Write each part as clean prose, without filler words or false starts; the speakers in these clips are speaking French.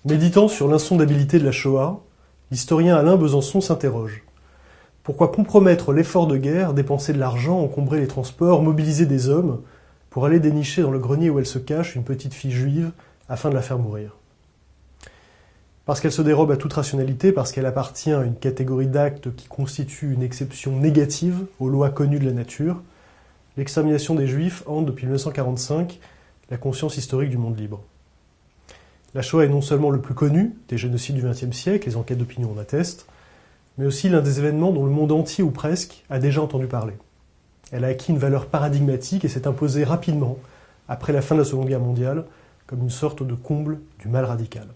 Méditant sur l'insondabilité de la Shoah, l'historien Alain Besançon s'interroge. Pourquoi compromettre l'effort de guerre, dépenser de l'argent, encombrer les transports, mobiliser des hommes, pour aller dénicher dans le grenier où elle se cache une petite fille juive afin de la faire mourir? Parce qu'elle se dérobe à toute rationalité, parce qu'elle appartient à une catégorie d'actes qui constitue une exception négative aux lois connues de la nature, l'extermination des Juifs hante depuis 1945 la conscience historique du monde libre. La Shoah est non seulement le plus connu des génocides du XXe siècle, les enquêtes d'opinion en attestent, mais aussi l'un des événements dont le monde entier, ou presque, a déjà entendu parler. Elle a acquis une valeur paradigmatique et s'est imposée rapidement, après la fin de la Seconde Guerre mondiale, comme une sorte de comble du mal radical.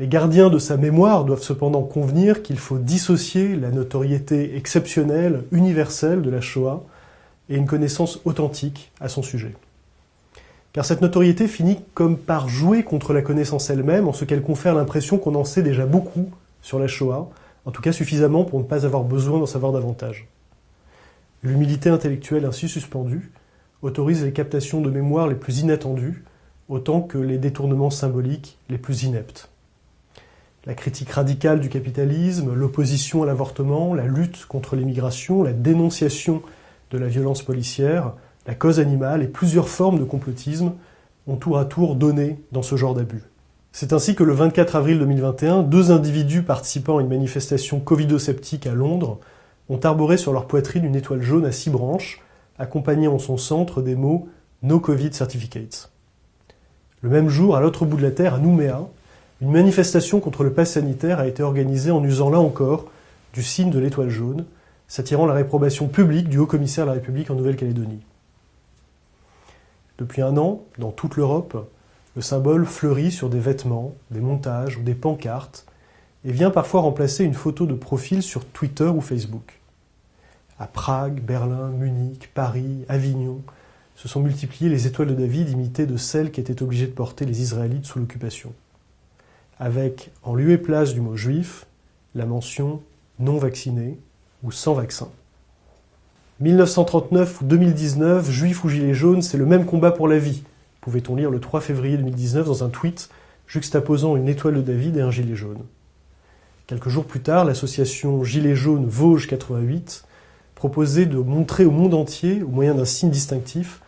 Les gardiens de sa mémoire doivent cependant convenir qu'il faut dissocier la notoriété exceptionnelle, universelle de la Shoah et une connaissance authentique à son sujet. Car cette notoriété finit comme par jouer contre la connaissance elle-même, en ce qu'elle confère l'impression qu'on en sait déjà beaucoup sur la Shoah, en tout cas suffisamment pour ne pas avoir besoin d'en savoir davantage. L'humilité intellectuelle ainsi suspendue autorise les captations de mémoire les plus inattendues, autant que les détournements symboliques les plus ineptes. La critique radicale du capitalisme, l'opposition à l'avortement, la lutte contre l'immigration, la dénonciation de la violence policière, la cause animale et plusieurs formes de complotisme ont tour à tour donné dans ce genre d'abus. C'est ainsi que le 24 avril 2021, 2 individus participant à une manifestation covidosceptique à Londres ont arboré sur leur poitrine une étoile jaune à 6 branches, accompagnée en son centre des mots « No Covid Certificates ». Le même jour, à l'autre bout de la Terre, à Nouméa, une manifestation contre le pass sanitaire a été organisée en usant là encore du signe de l'étoile jaune, s'attirant la réprobation publique du haut-commissaire de la République en Nouvelle-Calédonie. Depuis un an, dans toute l'Europe, le symbole fleurit sur des vêtements, des montages ou des pancartes et vient parfois remplacer une photo de profil sur Twitter ou Facebook. À Prague, Berlin, Munich, Paris, Avignon, se sont multipliées les étoiles de David imitées de celles qu'étaient obligés de porter les Israélites sous l'occupation, avec, en lieu et place du mot juif, la mention non vacciné ou sans vaccin. 1939 ou 2019, juifs ou gilets jaunes, c'est le même combat pour la vie, pouvait-on lire le 3 février 2019 dans un tweet juxtaposant une étoile de David et un gilet jaune. Quelques jours plus tard, l'association Gilets jaunes Vosges 88 proposait de montrer au monde entier, au moyen d'un signe distinctif,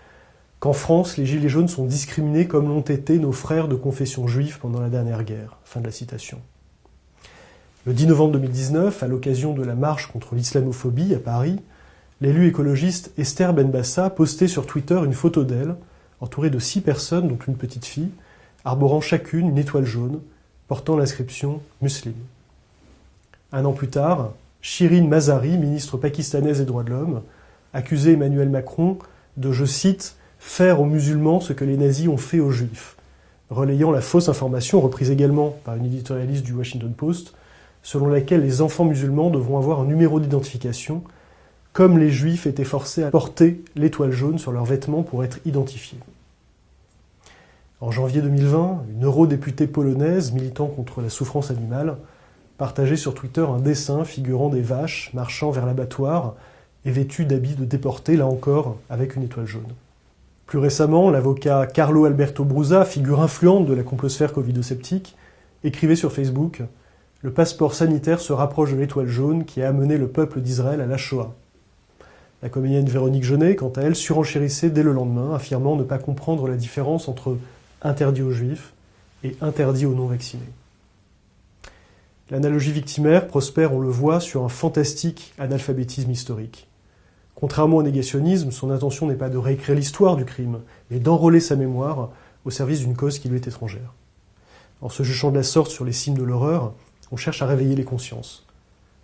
qu'en France, les gilets jaunes sont discriminés comme l'ont été nos frères de confession juive pendant la dernière guerre. Fin de la citation. Le 10 novembre 2019, à l'occasion de la marche contre l'islamophobie à Paris, l'élu écologiste Esther Benbassa postait sur Twitter une photo d'elle, entourée de 6 personnes, dont une petite fille, arborant chacune une étoile jaune, portant l'inscription « Muslim ». Un an plus tard, Shirin Mazari, ministre pakistanaise des droits de l'homme, accusait Emmanuel Macron de, je cite, « faire aux musulmans ce que les nazis ont fait aux juifs », relayant la fausse information, reprise également par une éditorialiste du Washington Post, selon laquelle les enfants musulmans devront avoir un numéro d'identification, comme les juifs étaient forcés à porter l'étoile jaune sur leurs vêtements pour être identifiés. En janvier 2020, une eurodéputée polonaise militant contre la souffrance animale partageait sur Twitter un dessin figurant des vaches marchant vers l'abattoir et vêtues d'habits de déportés, là encore avec une étoile jaune. Plus récemment, l'avocat Carlo Alberto Brusa, figure influente de la complosphère covidosceptique, écrivait sur Facebook « Le passeport sanitaire se rapproche de l'étoile jaune qui a amené le peuple d'Israël à la Shoah ». La comédienne Véronique Jeunet, quant à elle, surenchérissait dès le lendemain, affirmant ne pas comprendre la différence entre interdit aux juifs et interdit aux non-vaccinés. L'analogie victimaire prospère, on le voit, sur un fantastique analphabétisme historique. Contrairement au négationnisme, son intention n'est pas de réécrire l'histoire du crime, mais d'enrôler sa mémoire au service d'une cause qui lui est étrangère. En se jugeant de la sorte sur les cimes de l'horreur, on cherche à réveiller les consciences.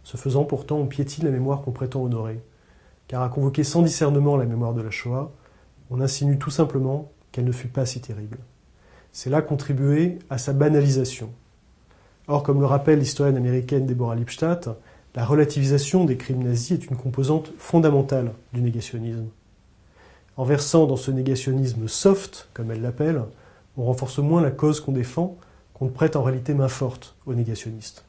Ce faisant, pourtant, on piétine la mémoire qu'on prétend honorer. Car à convoquer sans discernement la mémoire de la Shoah, on insinue tout simplement qu'elle ne fut pas si terrible. C'est là contribuer à sa banalisation. Or, comme le rappelle l'historienne américaine Deborah Lipstadt, la relativisation des crimes nazis est une composante fondamentale du négationnisme. En versant dans ce négationnisme soft, comme elle l'appelle, on renforce moins la cause qu'on défend, qu'on ne prête en réalité main forte aux négationnistes.